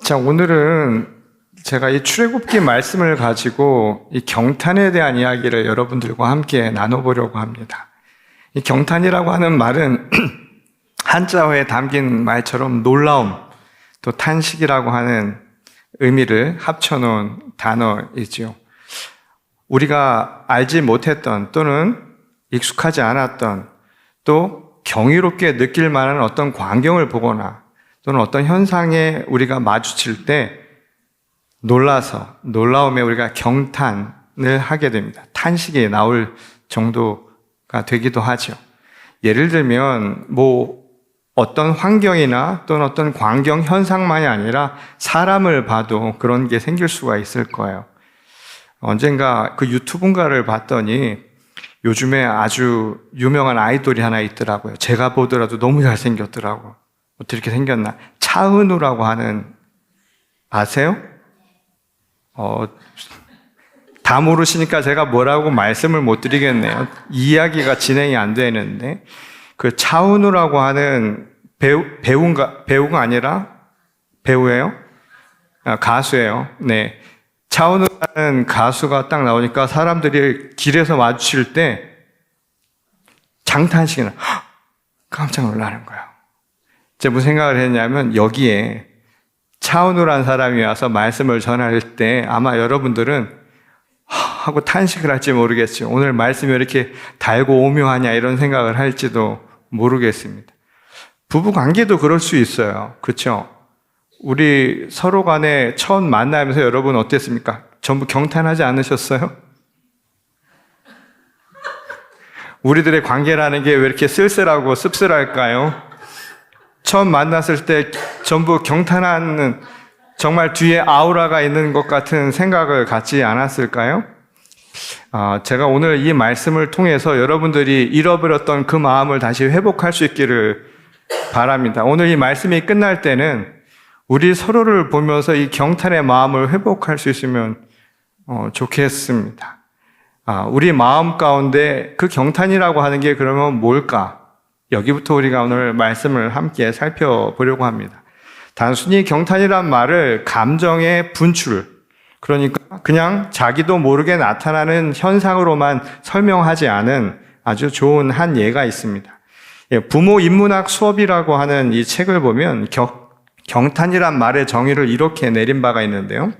자, 오늘은 제가 이 출애굽기 말씀을 가지고 이 경탄에 대한 이야기를 여러분들과 함께 나눠보려고 합니다. 이 경탄이라고 하는 말은 한자어에 담긴 말처럼 놀라움, 또 탄식이라고 하는 의미를 합쳐놓은 단어이지요. 우리가 알지 못했던 또는 익숙하지 않았던 또 경이롭게 느낄 만한 어떤 광경을 보거나 또는 어떤 현상에 우리가 마주칠 때 놀라서 놀라움에 우리가 경탄을 하게 됩니다. 탄식이 나올 정도가 되기도 하죠. 예를 들면 어떤 환경이나 또는 어떤 광경 현상만이 아니라 사람을 봐도 그런 게 생길 수가 있을 거예요. 언젠가 그 유튜브인가를 봤더니 요즘에 아주 유명한 아이돌이 하나 있더라고요. 제가 보더라도 너무 잘생겼더라고요. 어떻게 생겼나? 차은우라고 하는, 아세요? 다 모르시니까 제가 뭐라고 말씀을 못 드리겠네요. 이야기가 진행이 안 되는데, 그 차은우라고 하는 배우가 아니라 배우예요? 가수예요. 네. 차은우라는 가수가 딱 나오니까 사람들이 길에서 마주칠 때 장탄식이 깜짝 놀라는 거예요. 제가 무슨 생각을 했냐면 여기에 차은우라는 사람이 와서 말씀을 전할 때 아마 여러분들은 하고 탄식을 할지 모르겠죠. 오늘 말씀이 왜 이렇게 달고 오묘하냐 이런 생각을 할지도 모르겠습니다. 부부 관계도 그럴 수 있어요. 그렇죠? 우리 서로 간에 처음 만나면서 여러분 어땠습니까? 전부 경탄하지 않으셨어요? 우리들의 관계라는 게 왜 이렇게 쓸쓸하고 씁쓸할까요? 처음 만났을 때 전부 경탄하는, 정말 뒤에 아우라가 있는 것 같은 생각을 갖지 않았을까요? 제가 오늘 이 말씀을 통해서 여러분들이 잃어버렸던 그 마음을 다시 회복할 수 있기를 바랍니다. 오늘 이 말씀이 끝날 때는 우리 서로를 보면서 이 경탄의 마음을 회복할 수 있으면 좋겠습니다. 우리 마음 가운데 그 경탄이라고 하는 게 그러면 뭘까? 여기부터 우리가 오늘 말씀을 함께 살펴보려고 합니다. 단순히 경탄이란 말을 감정의 분출, 그러니까 그냥 자기도 모르게 나타나는 현상으로만 설명하지 않은 아주 좋은 한 예가 있습니다. 부모 인문학 수업이라고 하는 이 책을 보면 경탄이란 말의 정의를 이렇게 내린 바가 있는데요.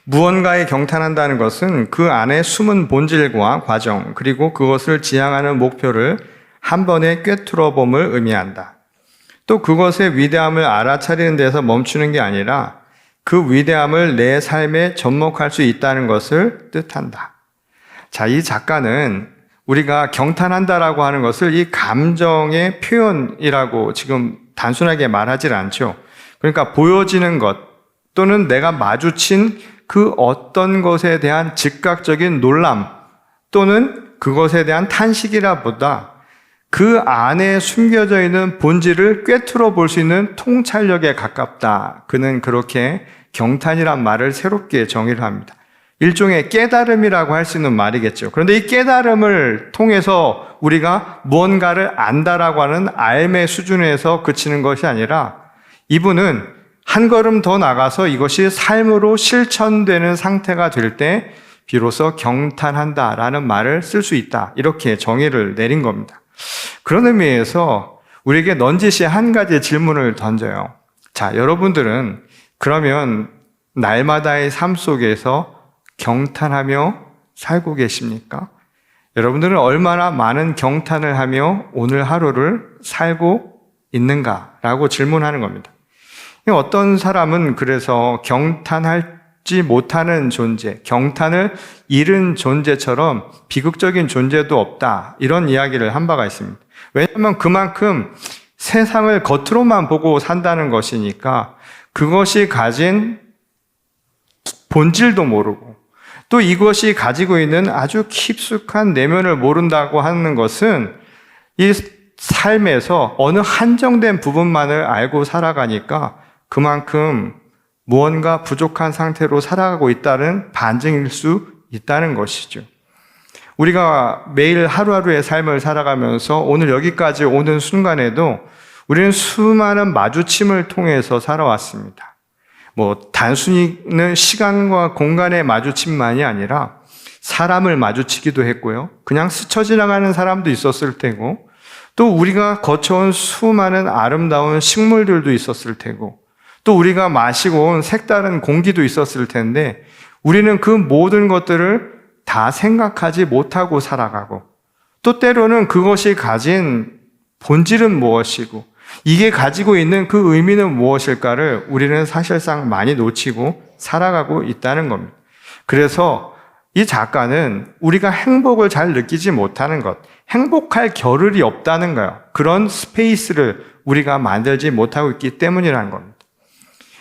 무언가에 경탄한다는 것은 그 안에 숨은 본질과 과정, 그리고 그것을 지향하는 목표를 한 번에 꿰뚫어 봄을 의미한다. 또 그것의 위대함을 알아차리는 데서 멈추는 게 아니라 그 위대함을 내 삶에 접목할 수 있다는 것을 뜻한다. 자, 이 작가는 우리가 경탄한다라고 하는 것을 이 감정의 표현이라고 지금 단순하게 말하지 않죠. 그러니까 보여지는 것 또는 내가 마주친 그 어떤 것에 대한 즉각적인 놀람 또는 그것에 대한 탄식이라보다 그 안에 숨겨져 있는 본질을 꿰뚫어 볼 수 있는 통찰력에 가깝다. 그는 그렇게 경탄이란 말을 새롭게 정의를 합니다. 일종의 깨달음이라고 할 수 있는 말이겠죠. 그런데 이 깨달음을 통해서 우리가 무언가를 안다라고 하는 알매 수준에서 그치는 것이 아니라 이분은 한 걸음 더 나가서 이것이 삶으로 실천되는 상태가 될 때 비로소 경탄한다라는 말을 쓸 수 있다. 이렇게 정의를 내린 겁니다. 그런 의미에서 우리에게 넌지시 한 가지 질문을 던져요. 자, 여러분들은 그러면 날마다의 삶 속에서 경탄하며 살고 계십니까? 여러분들은 얼마나 많은 경탄을 하며 오늘 하루를 살고 있는가라고 질문하는 겁니다. 어떤 사람은 그래서 경탄하지 못하는 존재, 경탄을 잃은 존재처럼 비극적인 존재도 없다, 이런 이야기를 한 바가 있습니다. 왜냐하면 그만큼 세상을 겉으로만 보고 산다는 것이니까 그것이 가진 본질도 모르고 또 이것이 가지고 있는 아주 깊숙한 내면을 모른다고 하는 것은 이 삶에서 어느 한정된 부분만을 알고 살아가니까 그만큼 무언가 부족한 상태로 살아가고 있다는 반증일 수 있다는 것이죠. 우리가 매일 하루하루의 삶을 살아가면서 오늘 여기까지 오는 순간에도 우리는 수많은 마주침을 통해서 살아왔습니다. 단순히는 시간과 공간의 마주침만이 아니라 사람을 마주치기도 했고요. 그냥 스쳐 지나가는 사람도 있었을 테고, 또 우리가 거쳐온 수많은 아름다운 식물들도 있었을 테고, 또 우리가 마시고 온 색다른 공기도 있었을 텐데, 우리는 그 모든 것들을 다 생각하지 못하고 살아가고, 또 때로는 그것이 가진 본질은 무엇이고, 이게 가지고 있는 그 의미는 무엇일까를 우리는 사실상 많이 놓치고 살아가고 있다는 겁니다. 그래서 이 작가는 우리가 행복을 잘 느끼지 못하는 것, 행복할 겨를이 없다는 거예요. 그런 스페이스를 우리가 만들지 못하고 있기 때문이라는 겁니다.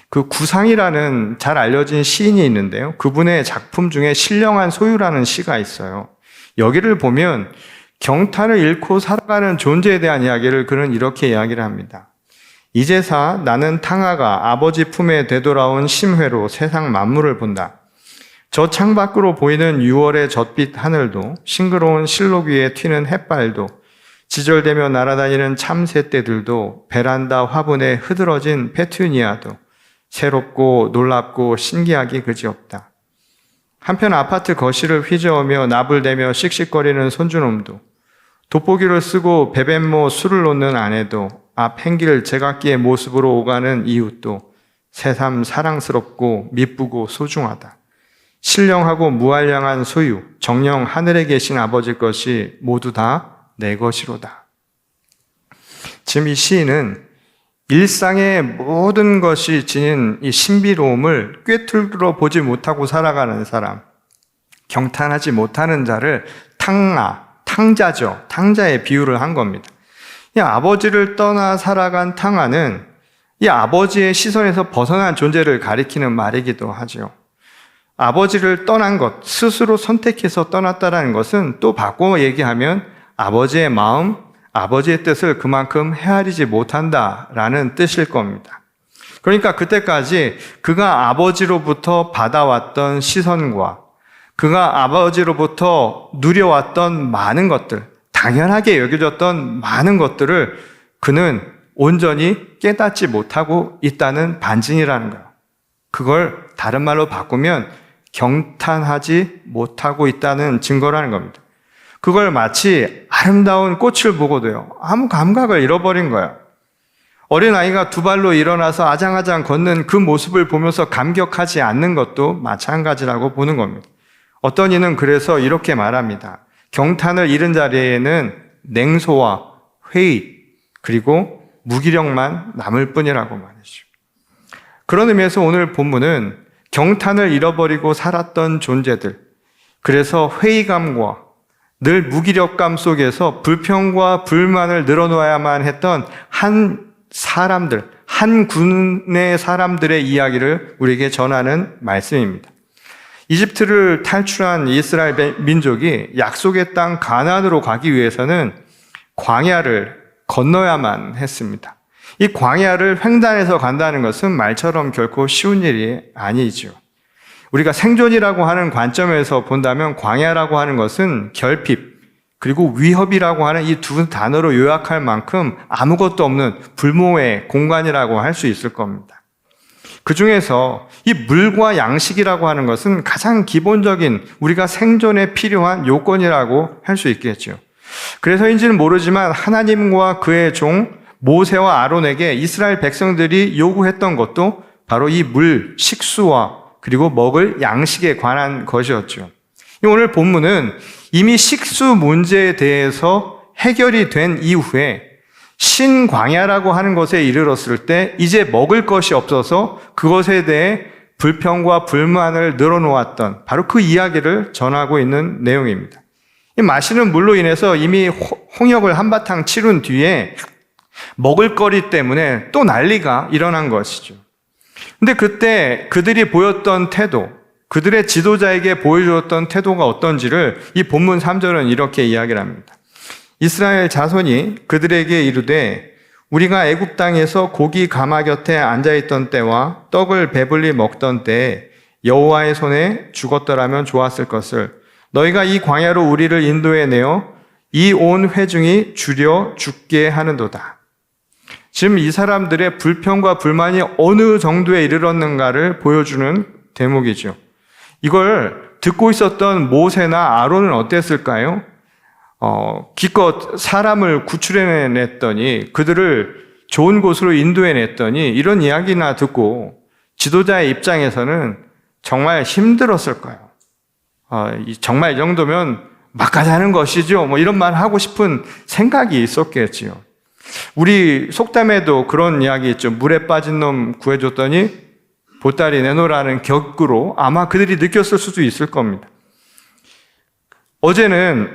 그 구상이라는 잘 알려진 시인이 있는데요. 그분의 작품 중에 신령한 소유라는 시가 있어요. 여기를 보면 경탄을 잃고 살아가는 존재에 대한 이야기를 그는 이렇게 이야기를 합니다. 이제사 나는 탕아가 아버지 품에 되돌아온 심회로 세상 만물을 본다. 저 창밖으로 보이는 6월의 젖빛 하늘도, 싱그러운 실록 위에 튀는 햇발도, 지절대며 날아다니는 참새떼들도, 베란다 화분에 흐드러진 페투니아도 새롭고 놀랍고 신기하기 그지없다. 한편 아파트 거실을 휘저으며 나불대며 씩씩거리는 손주놈도, 돋보기를 쓰고 베벤모 술을 놓는 아내도, 앞 행길 제각기의 모습으로 오가는 이웃도 새삼 사랑스럽고 미쁘고 소중하다. 신령하고 무한량한 소유, 정녕 하늘에 계신 아버지 것이 모두 다 내 것이로다. 지금 이 시인은 일상의 모든 것이 지닌 이 신비로움을 꿰뚫어 보지 못하고 살아가는 사람, 경탄하지 못하는 자를 탕자죠. 탕자의 비유를 한 겁니다. 이 아버지를 떠나 살아간 탕아는 이 아버지의 시선에서 벗어난 존재를 가리키는 말이기도 하죠. 아버지를 떠난 것, 스스로 선택해서 떠났다는 것은 또 바꿔 얘기하면 아버지의 마음, 아버지의 뜻을 그만큼 헤아리지 못한다라는 뜻일 겁니다. 그러니까 그때까지 그가 아버지로부터 받아왔던 시선과 그가 아버지로부터 누려왔던 많은 것들, 당연하게 여겨졌던 많은 것들을 그는 온전히 깨닫지 못하고 있다는 반증이라는 거예요. 그걸 다른 말로 바꾸면 경탄하지 못하고 있다는 증거라는 겁니다. 그걸 마치 아름다운 꽃을 보고도요, 아무 감각을 잃어버린 거예요. 어린아이가 두 발로 일어나서 아장아장 걷는 그 모습을 보면서 감격하지 않는 것도 마찬가지라고 보는 겁니다. 어떤 이는 그래서 이렇게 말합니다. 경탄을 잃은 자리에는 냉소와 회의, 그리고 무기력만 남을 뿐이라고 말이죠. 그런 의미에서 오늘 본문은 경탄을 잃어버리고 살았던 존재들, 그래서 회의감과 늘 무기력감 속에서 불평과 불만을 늘어놓아야만 했던 한 군의 사람들의 이야기를 우리에게 전하는 말씀입니다. 이집트를 탈출한 이스라엘 민족이 약속의 땅 가나안으로 가기 위해서는 광야를 건너야만 했습니다. 이 광야를 횡단해서 간다는 것은 말처럼 결코 쉬운 일이 아니죠. 우리가 생존이라고 하는 관점에서 본다면 광야라고 하는 것은 결핍, 그리고 위협이라고 하는 이 두 단어로 요약할 만큼 아무것도 없는 불모의 공간이라고 할 수 있을 겁니다. 그 중에서 이 물과 양식이라고 하는 것은 가장 기본적인 우리가 생존에 필요한 요건이라고 할 수 있겠죠. 그래서인지는 모르지만 하나님과 그의 종 모세와 아론에게 이스라엘 백성들이 요구했던 것도 바로 이 물, 식수와 그리고 먹을 양식에 관한 것이었죠. 오늘 본문은 이미 식수 문제에 대해서 해결이 된 이후에 신광야라고 하는 것에 이르렀을 때 이제 먹을 것이 없어서 그것에 대해 불평과 불만을 늘어놓았던 바로 그 이야기를 전하고 있는 내용입니다. 이 마시는 물로 인해서 이미 홍역을 한바탕 치른 뒤에 먹을거리 때문에 또 난리가 일어난 것이죠. 근데 그때 그들이 보였던 태도, 그들의 지도자에게 보여주었던 태도가 어떤지를 이 본문 3절은 이렇게 이야기를 합니다. 이스라엘 자손이 그들에게 이르되 우리가 애굽 땅에서 고기 가마 곁에 앉아있던 때와 떡을 배불리 먹던 때에 여호와의 손에 죽었더라면 좋았을 것을 너희가 이 광야로 우리를 인도해 내어 이 온 회중이 줄여 죽게 하는도다. 지금 이 사람들의 불평과 불만이 어느 정도에 이르렀는가를 보여주는 대목이죠. 이걸 듣고 있었던 모세나 아론은 어땠을까요? 기껏 사람을 구출해냈더니, 그들을 좋은 곳으로 인도해냈더니 이런 이야기나 듣고 지도자의 입장에서는 정말 힘들었을 거예요. 정말 이 정도면 막가자는 것이죠. 뭐 이런 말 하고 싶은 생각이 있었겠지요. 우리 속담에도 그런 이야기 있죠. 물에 빠진 놈 구해줬더니 보따리 내놓으라는 격으로 아마 그들이 느꼈을 수도 있을 겁니다. 어제는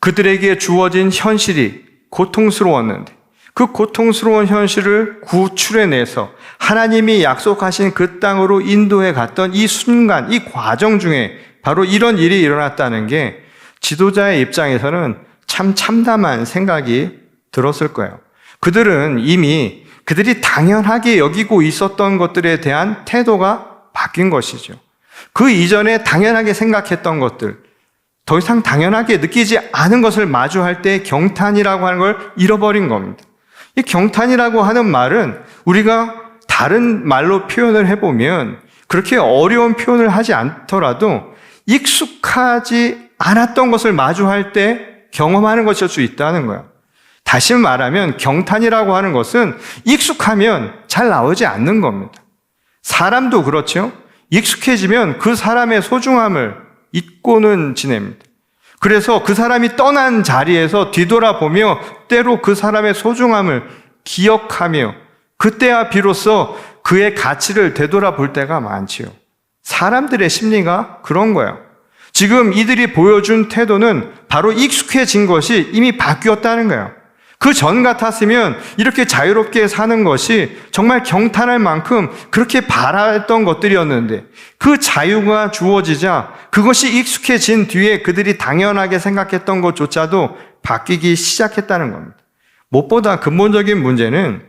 그들에게 주어진 현실이 고통스러웠는데 그 고통스러운 현실을 구출해내서 하나님이 약속하신 그 땅으로 인도해 갔던 이 순간, 이 과정 중에 바로 이런 일이 일어났다는 게 지도자의 입장에서는 참 참담한 생각이 들었을 거예요. 그들은 이미 그들이 당연하게 여기고 있었던 것들에 대한 태도가 바뀐 것이죠. 그 이전에 당연하게 생각했던 것들, 더 이상 당연하게 느끼지 않은 것을 마주할 때 경탄이라고 하는 걸 잃어버린 겁니다. 이 경탄이라고 하는 말은 우리가 다른 말로 표현을 해보면 그렇게 어려운 표현을 하지 않더라도 익숙하지 않았던 것을 마주할 때 경험하는 것일 수 있다는 거예요. 다시 말하면 경탄이라고 하는 것은 익숙하면 잘 나오지 않는 겁니다. 사람도 그렇죠. 익숙해지면 그 사람의 소중함을 잊고는 지냅니다. 그래서 그 사람이 떠난 자리에서 뒤돌아보며 때로 그 사람의 소중함을 기억하며 그때야 비로소 그의 가치를 되돌아볼 때가 많지요. 사람들의 심리가 그런 거예요. 지금 이들이 보여준 태도는 바로 익숙해진 것이 이미 바뀌었다는 거예요. 그 전 같았으면 이렇게 자유롭게 사는 것이 정말 경탄할 만큼 그렇게 바랐던 것들이었는데 그 자유가 주어지자 그것이 익숙해진 뒤에 그들이 당연하게 생각했던 것조차도 바뀌기 시작했다는 겁니다. 무엇보다 근본적인 문제는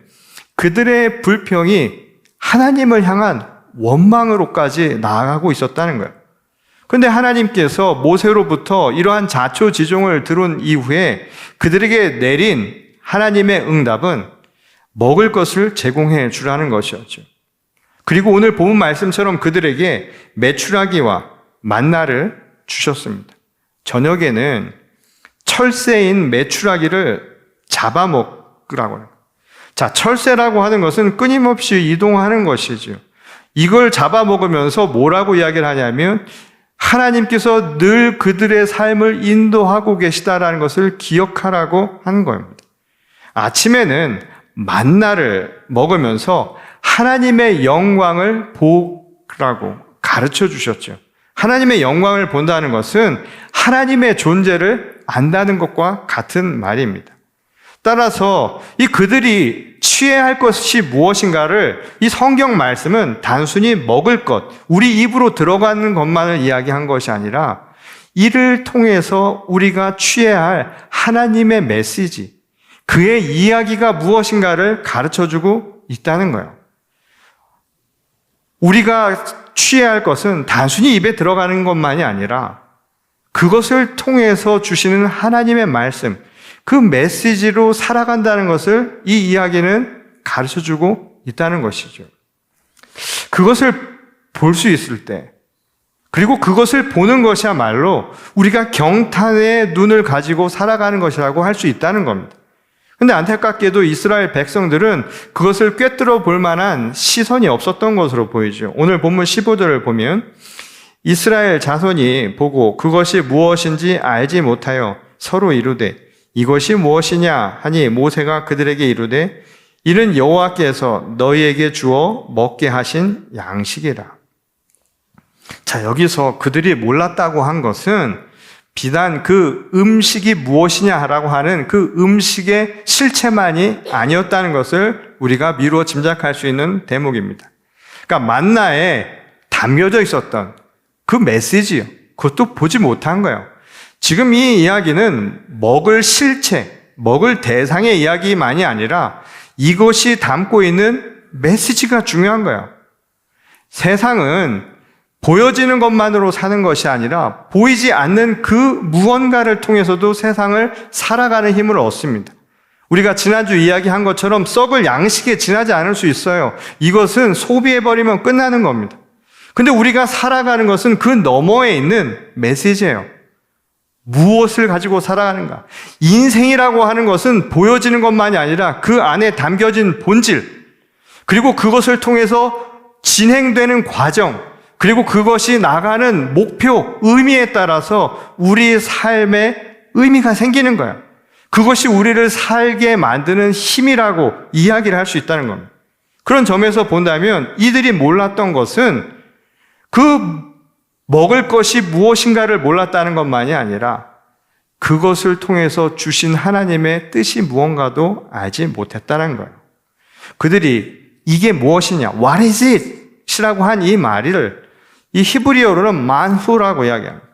그들의 불평이 하나님을 향한 원망으로까지 나아가고 있었다는 거예요. 그런데 하나님께서 모세로부터 이러한 자초지종을 들은 이후에 그들에게 내린 하나님의 응답은 먹을 것을 제공해 주라는 것이었죠. 그리고 오늘 본문 말씀처럼 그들에게 메추라기와 만나를 주셨습니다. 저녁에는 철새인 메추라기를 잡아먹으라고 해요. 자, 철새라고 하는 것은 끊임없이 이동하는 것이죠. 이걸 잡아먹으면서 뭐라고 이야기를 하냐면 하나님께서 늘 그들의 삶을 인도하고 계시다라는 것을 기억하라고 하는 겁니다. 아침에는 만나를 먹으면서 하나님의 영광을 보라고 가르쳐 주셨죠. 하나님의 영광을 본다는 것은 하나님의 존재를 안다는 것과 같은 말입니다. 따라서 이 그들이 취해야 할 것이 무엇인가를 이 성경 말씀은 단순히 먹을 것, 우리 입으로 들어가는 것만을 이야기한 것이 아니라 이를 통해서 우리가 취해야 할 하나님의 메시지, 그의 이야기가 무엇인가를 가르쳐주고 있다는 거예요. 우리가 취해야 할 것은 단순히 입에 들어가는 것만이 아니라 그것을 통해서 주시는 하나님의 말씀, 그 메시지로 살아간다는 것을 이 이야기는 가르쳐주고 있다는 것이죠. 그것을 볼 수 있을 때, 그리고 그것을 보는 것이야말로 우리가 경탄의 눈을 가지고 살아가는 것이라고 할 수 있다는 겁니다. 그런데 안타깝게도 이스라엘 백성들은 그것을 꿰뚫어 볼 만한 시선이 없었던 것으로 보이죠. 오늘 본문 15절을 보면 이스라엘 자손이 보고 그것이 무엇인지 알지 못하여 서로 이르되 이것이 무엇이냐 하니 모세가 그들에게 이르되 이는 여호와께서 너희에게 주어 먹게 하신 양식이라. 자, 여기서 그들이 몰랐다고 한 것은 비단 그 음식이 무엇이냐라고 하는 그 음식의 실체만이 아니었다는 것을 우리가 미루어 짐작할 수 있는 대목입니다. 그러니까 만나에 담겨져 있었던 그 메시지요. 그것도 보지 못한 거예요. 지금 이 이야기는 먹을 실체, 먹을 대상의 이야기만이 아니라 이것이 담고 있는 메시지가 중요한 거예요. 세상은 보여지는 것만으로 사는 것이 아니라 보이지 않는 그 무언가를 통해서도 세상을 살아가는 힘을 얻습니다. 우리가 지난주 이야기한 것처럼 썩을 양식에 지나지 않을 수 있어요. 이것은 소비해버리면 끝나는 겁니다. 근데 우리가 살아가는 것은 그 너머에 있는 메시지예요. 무엇을 가지고 살아가는가? 인생이라고 하는 것은 보여지는 것만이 아니라 그 안에 담겨진 본질, 그리고 그것을 통해서 진행되는 과정, 그리고 그것이 나가는 목표, 의미에 따라서 우리 삶에 의미가 생기는 거예요. 그것이 우리를 살게 만드는 힘이라고 이야기를 할 수 있다는 겁니다. 그런 점에서 본다면 이들이 몰랐던 것은 그 먹을 것이 무엇인가를 몰랐다는 것만이 아니라 그것을 통해서 주신 하나님의 뜻이 무언가도 알지 못했다는 거예요. 그들이 이게 무엇이냐, what is it? 이라고 한 이 말을 이 히브리어로는 만후라고 이야기합니다.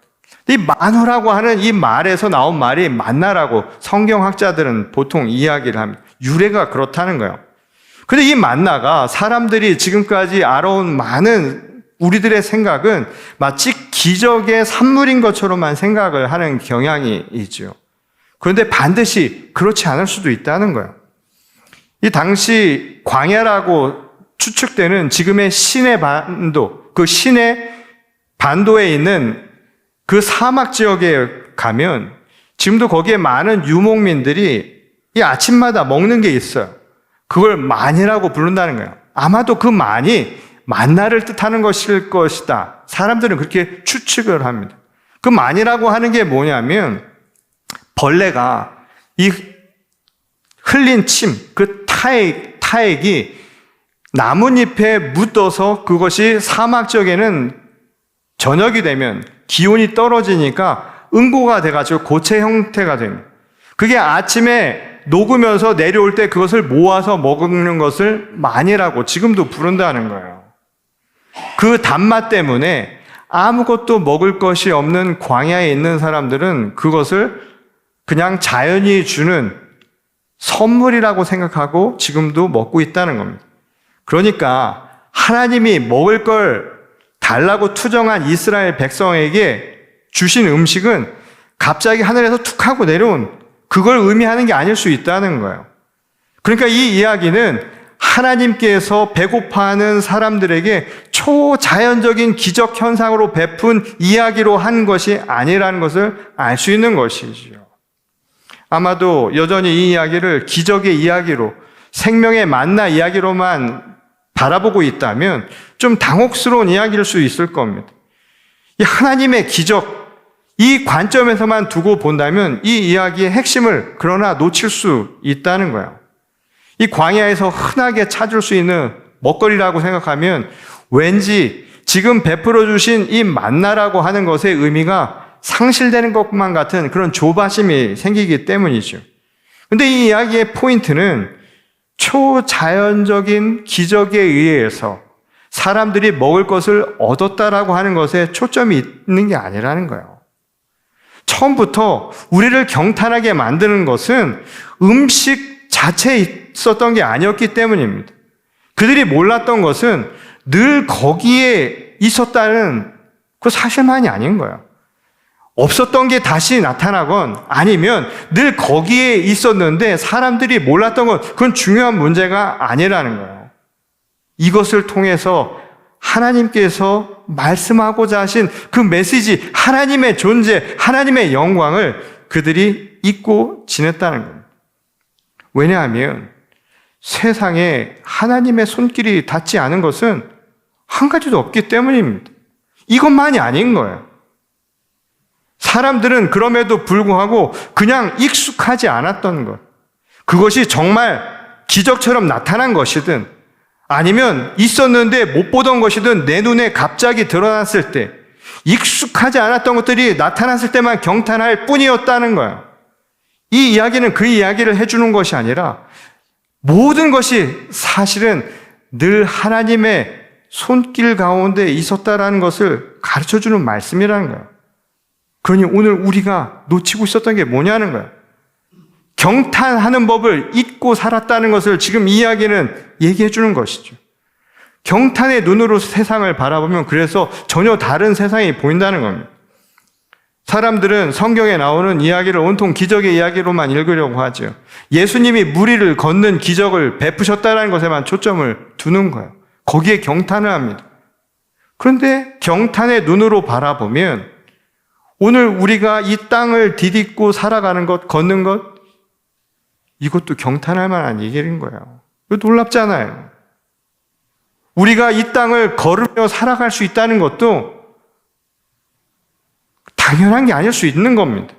이 만후라고 하는 이 말에서 나온 말이 만나라고 성경학자들은 보통 이야기를 합니다. 유래가 그렇다는 거예요. 근데 이 만나가 사람들이 지금까지 알아온 많은 우리들의 생각은 마치 기적의 산물인 것처럼만 생각을 하는 경향이 있죠. 그런데 반드시 그렇지 않을 수도 있다는 거예요. 이 당시 광야라고 추측되는 지금의 시내 반도, 그 시내 반도에 있는 그 사막 지역에 가면 지금도 거기에 많은 유목민들이 이 아침마다 먹는 게 있어요. 그걸 만이라고 부른다는 거예요. 아마도 그 만이 만나를 뜻하는 것일 것이다. 사람들은 그렇게 추측을 합니다. 그 만이라고 하는 게 뭐냐면 벌레가 이 흘린 침, 그 타액이 나뭇잎에 묻어서 그것이 사막 지역에는 저녁이 되면 기온이 떨어지니까 응고가 돼가지고 고체 형태가 됩니다. 그게 아침에 녹으면서 내려올 때 그것을 모아서 먹는 것을 만이라고 지금도 부른다는 거예요. 그 단맛 때문에 아무것도 먹을 것이 없는 광야에 있는 사람들은 그것을 그냥 자연이 주는 선물이라고 생각하고 지금도 먹고 있다는 겁니다. 그러니까 하나님이 먹을 걸 달라고 투정한 이스라엘 백성에게 주신 음식은 갑자기 하늘에서 툭 하고 내려온 그걸 의미하는 게 아닐 수 있다는 거예요. 그러니까 이 이야기는 하나님께서 배고파하는 사람들에게 초자연적인 기적 현상으로 베푼 이야기로 한 것이 아니라는 것을 알 수 있는 것이지요. 아마도 여전히 이 이야기를 기적의 이야기로, 생명의 만나 이야기로만 바라보고 있다면 좀 당혹스러운 이야기일 수 있을 겁니다. 이 하나님의 기적, 이 관점에서만 두고 본다면 이 이야기의 핵심을 그러나 놓칠 수 있다는 거예요. 이 광야에서 흔하게 찾을 수 있는 먹거리라고 생각하면 왠지 지금 베풀어 주신 이 만나라고 하는 것의 의미가 상실되는 것만 같은 그런 조바심이 생기기 때문이죠. 근데 이 이야기의 포인트는 초자연적인 기적에 의해서 사람들이 먹을 것을 얻었다라고 하는 것에 초점이 있는 게 아니라는 거예요. 처음부터 우리를 경탄하게 만드는 것은 음식 자체에 있었던 게 아니었기 때문입니다. 그들이 몰랐던 것은 늘 거기에 있었다는 그 사실만이 아닌 거예요. 없었던 게 다시 나타나건 아니면 늘 거기에 있었는데 사람들이 몰랐던 건 그건 중요한 문제가 아니라는 거예요. 이것을 통해서 하나님께서 말씀하고자 하신 그 메시지, 하나님의 존재, 하나님의 영광을 그들이 잊고 지냈다는 겁니다. 왜냐하면 세상에 하나님의 손길이 닿지 않은 것은 한 가지도 없기 때문입니다. 이것만이 아닌 거예요. 사람들은 그럼에도 불구하고 그냥 익숙하지 않았던 것, 그것이 정말 기적처럼 나타난 것이든 아니면 있었는데 못 보던 것이든 내 눈에 갑자기 드러났을 때 익숙하지 않았던 것들이 나타났을 때만 경탄할 뿐이었다는 거예요. 이 이야기는 그 이야기를 해주는 것이 아니라 모든 것이 사실은 늘 하나님의 손길 가운데 있었다라는 것을 가르쳐주는 말씀이라는 거예요. 그러니 오늘 우리가 놓치고 있었던 게 뭐냐는 거예요. 경탄하는 법을 잊고 살았다는 것을 지금 이야기는 얘기해 주는 것이죠. 경탄의 눈으로 세상을 바라보면 그래서 전혀 다른 세상이 보인다는 겁니다. 사람들은 성경에 나오는 이야기를 온통 기적의 이야기로만 읽으려고 하죠. 예수님이 무리를 걷는 기적을 베푸셨다는 것에만 초점을 두는 거예요. 거기에 경탄을 합니다. 그런데 경탄의 눈으로 바라보면 오늘 우리가 이 땅을 디딛고 살아가는 것, 걷는 것, 이것도 경탄할 만한 얘기인 거예요. 이거 놀랍잖아요. 우리가 이 땅을 걸으며 살아갈 수 있다는 것도 당연한 게 아닐 수 있는 겁니다.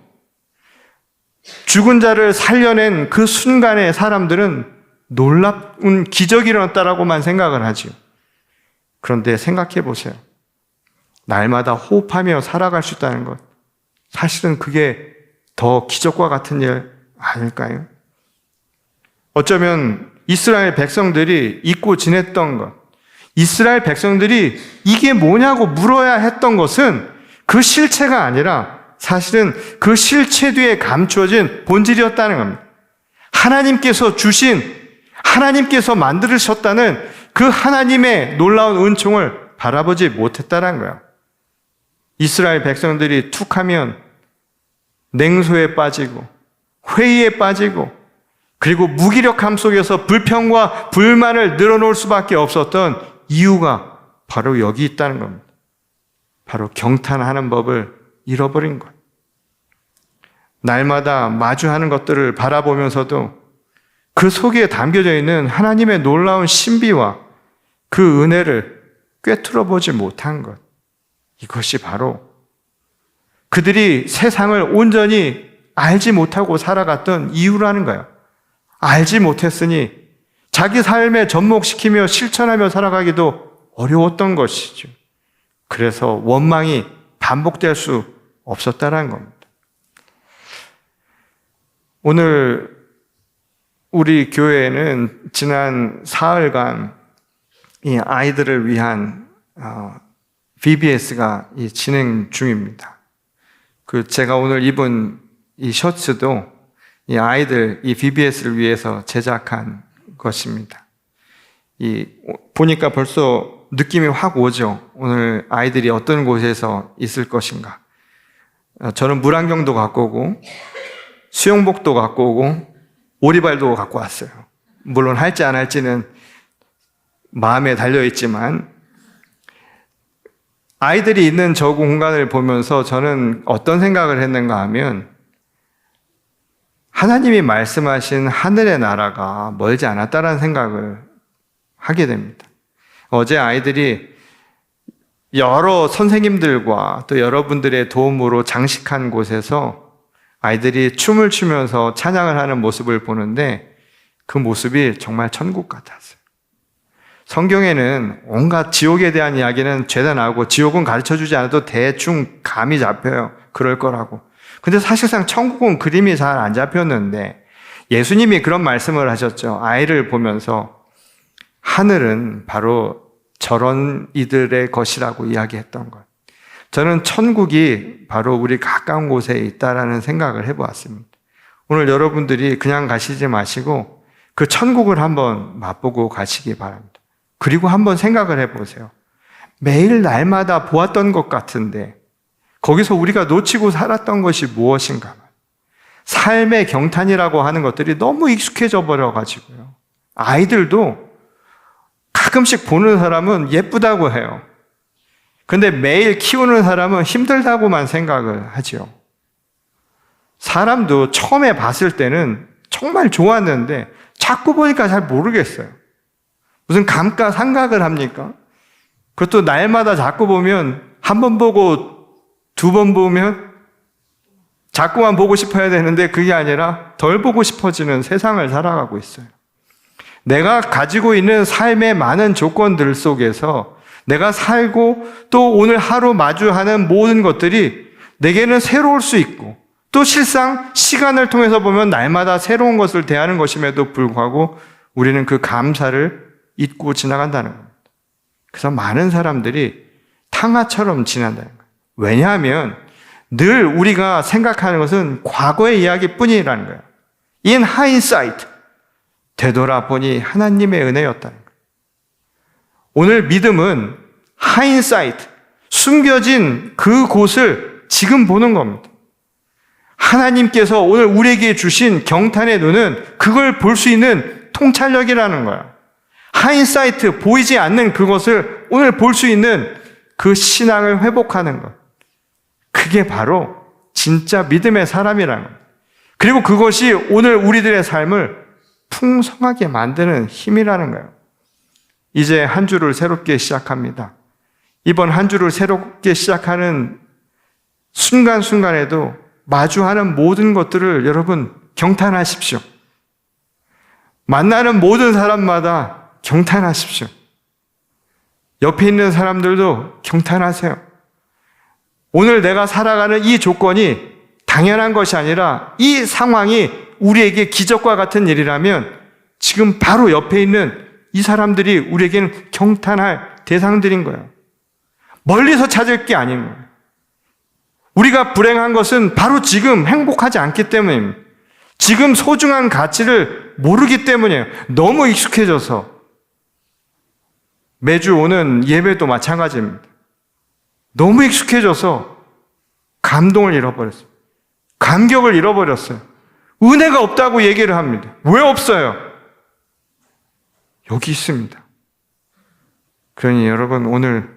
죽은 자를 살려낸 그 순간에 사람들은 놀라운 기적이 일어났다라고만 생각을 하지요. 그런데 생각해 보세요. 날마다 호흡하며 살아갈 수 있다는 것, 사실은 그게 더 기적과 같은 일 아닐까요? 어쩌면 이스라엘 백성들이 잊고 지냈던 것, 이스라엘 백성들이 이게 뭐냐고 물어야 했던 것은 그 실체가 아니라 사실은 그 실체 뒤에 감추어진 본질이었다는 겁니다. 하나님께서 주신, 하나님께서 만드셨다는 그 하나님의 놀라운 은총을 바라보지 못했다는 거예요. 이스라엘 백성들이 툭 하면 냉소에 빠지고 회의에 빠지고 그리고 무기력함 속에서 불평과 불만을 늘어놓을 수밖에 없었던 이유가 바로 여기 있다는 겁니다. 바로 경탄하는 법을 잃어버린 것. 날마다 마주하는 것들을 바라보면서도 그 속에 담겨져 있는 하나님의 놀라운 신비와 그 은혜를 꿰뚫어 보지 못한 것. 이것이 바로 그들이 세상을 온전히 알지 못하고 살아갔던 이유라는 거예요. 알지 못했으니 자기 삶에 접목시키며 실천하며 살아가기도 어려웠던 것이죠. 그래서 원망이 반복될 수 없었다는 겁니다. 오늘 우리 교회에는 지난 사흘간 이 아이들을 위한 VBS가 진행 중입니다. 제가 오늘 입은 이 셔츠도 이 아이들 이 VBS를 위해서 제작한 것입니다. 보니까 벌써 느낌이 확 오죠. 오늘 아이들이 어떤 곳에서 있을 것인가. 저는 물안경도 갖고 오고 수영복도 갖고 오고 오리발도 갖고 왔어요. 물론 할지 안 할지는 마음에 달려있지만 아이들이 있는 저 공간을 보면서 저는 어떤 생각을 했는가 하면 하나님이 말씀하신 하늘의 나라가 멀지 않았다라는 생각을 하게 됩니다. 어제 아이들이 여러 선생님들과 또 여러분들의 도움으로 장식한 곳에서 아이들이 춤을 추면서 찬양을 하는 모습을 보는데 그 모습이 정말 천국 같았어요. 성경에는 온갖 지옥에 대한 이야기는 죄다 나오고 지옥은 가르쳐주지 않아도 대충 감이 잡혀요. 그럴 거라고. 근데 사실상 천국은 그림이 잘 안 잡혔는데 예수님이 그런 말씀을 하셨죠. 아이를 보면서 하늘은 바로 저런 이들의 것이라고 이야기했던 것. 저는 천국이 바로 우리 가까운 곳에 있다라는 생각을 해보았습니다. 오늘 여러분들이 그냥 가시지 마시고 그 천국을 한번 맛보고 가시기 바랍니다. 그리고 한번 생각을 해보세요. 매일 날마다 보았던 것 같은데 거기서 우리가 놓치고 살았던 것이 무엇인가? 삶의 경탄이라고 하는 것들이 너무 익숙해져 버려가지고요. 아이들도 가끔씩 보는 사람은 예쁘다고 해요. 근데 매일 키우는 사람은 힘들다고만 생각을 하죠. 사람도 처음에 봤을 때는 정말 좋았는데 자꾸 보니까 잘 모르겠어요. 무슨 감가상각을 합니까? 그것도 날마다 자꾸 보면 한 번 보고 두 번 보면 자꾸만 보고 싶어야 되는데 그게 아니라 덜 보고 싶어지는 세상을 살아가고 있어요. 내가 가지고 있는 삶의 많은 조건들 속에서 내가 살고 또 오늘 하루 마주하는 모든 것들이 내게는 새로울 수 있고 또 실상 시간을 통해서 보면 날마다 새로운 것을 대하는 것임에도 불구하고 우리는 그 감사를 잊고 지나간다는 겁니다. 그래서 많은 사람들이 탕화처럼 지난다는 거예요. 왜냐하면 늘 우리가 생각하는 것은 과거의 이야기뿐이라는 거예요. In hindsight, 되돌아보니 하나님의 은혜였다는 거예요. 오늘 믿음은 hindsight, 숨겨진 그 곳을 지금 보는 겁니다. 하나님께서 오늘 우리에게 주신 경탄의 눈은 그걸 볼 수 있는 통찰력이라는 거야. 하인사이트, 보이지 않는 그것을 오늘 볼 수 있는 그 신앙을 회복하는 것. 그게 바로 진짜 믿음의 사람이라는 것. 그리고 그것이 오늘 우리들의 삶을 풍성하게 만드는 힘이라는 거예요. 이제 한 주를 새롭게 시작합니다. 이번 한 주를 새롭게 시작하는 순간순간에도 마주하는 모든 것들을 여러분 경탄하십시오. 만나는 모든 사람마다 경탄하십시오. 옆에 있는 사람들도 경탄하세요. 오늘 내가 살아가는 이 조건이 당연한 것이 아니라 이 상황이 우리에게 기적과 같은 일이라면 지금 바로 옆에 있는 이 사람들이 우리에게는 경탄할 대상들인 거예요. 멀리서 찾을 게 아닌 거예요. 우리가 불행한 것은 바로 지금 행복하지 않기 때문입니다. 지금 소중한 가치를 모르기 때문이에요. 너무 익숙해져서. 매주 오는 예배도 마찬가지입니다. 너무 익숙해져서 감동을 잃어버렸어요. 감격을 잃어버렸어요. 은혜가 없다고 얘기를 합니다. 왜 없어요? 여기 있습니다. 그러니 여러분 오늘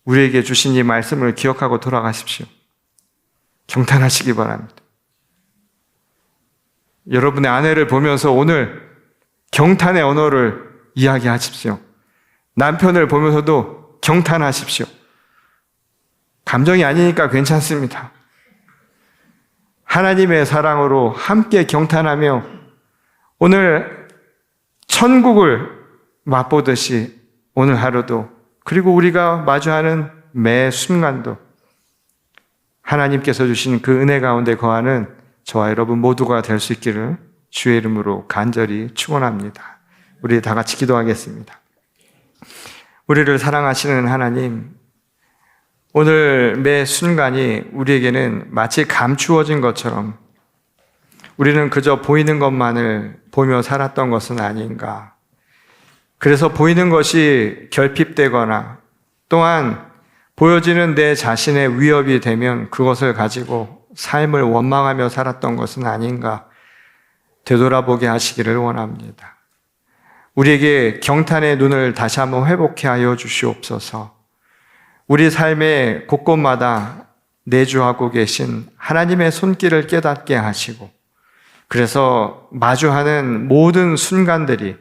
우리에게 주신 이 말씀을 기억하고 돌아가십시오. 경탄하시기 바랍니다. 여러분의 아내를 보면서 오늘 경탄의 언어를 이야기하십시오. 남편을 보면서도 경탄하십시오. 감정이 아니니까 괜찮습니다. 하나님의 사랑으로 함께 경탄하며 오늘 천국을 맛보듯이 오늘 하루도 그리고 우리가 마주하는 매 순간도 하나님께서 주신 그 은혜 가운데 거하는 저와 여러분 모두가 될 수 있기를 주의 이름으로 간절히 축원합니다. 우리 다 같이 기도하겠습니다. 우리를 사랑하시는 하나님, 오늘 매 순간이 우리에게는 마치 감추어진 것처럼 우리는 그저 보이는 것만을 보며 살았던 것은 아닌가. 그래서 보이는 것이 결핍되거나 또한 보여지는 내 자신의 위협이 되면 그것을 가지고 삶을 원망하며 살았던 것은 아닌가 되돌아보게 하시기를 원합니다. 우리에게 경탄의 눈을 다시 한번 회복해 하여 주시옵소서. 우리 삶의 곳곳마다 내주하고 계신 하나님의 손길을 깨닫게 하시고 그래서 마주하는 모든 순간들이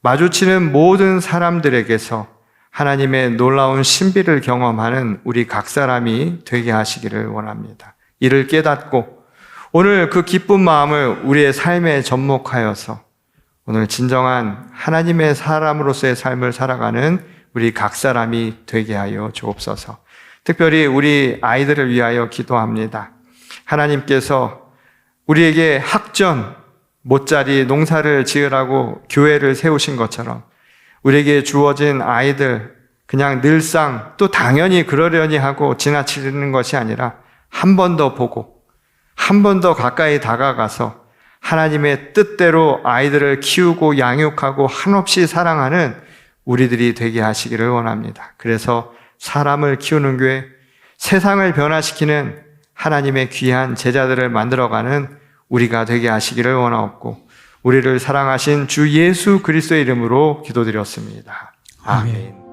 마주치는 모든 사람들에게서 하나님의 놀라운 신비를 경험하는 우리 각 사람이 되게 하시기를 원합니다. 이를 깨닫고 오늘 그 기쁜 마음을 우리의 삶에 접목하여서 오늘 진정한 하나님의 사람으로서의 삶을 살아가는 우리 각 사람이 되게 하여 주옵소서. 특별히 우리 아이들을 위하여 기도합니다. 하나님께서 우리에게 학전, 못자리 농사를 지으라고 교회를 세우신 것처럼 우리에게 주어진 아이들 그냥 늘상 또 당연히 그러려니 하고 지나치는 것이 아니라 한 번 더 보고 한 번 더 가까이 다가가서 하나님의 뜻대로 아이들을 키우고 양육하고 한없이 사랑하는 우리들이 되게 하시기를 원합니다. 그래서 사람을 키우는 교회, 세상을 변화시키는 하나님의 귀한 제자들을 만들어가는 우리가 되게 하시기를 원하옵고 우리를 사랑하신 주 예수 그리스도의 이름으로 기도드렸습니다. 아멘.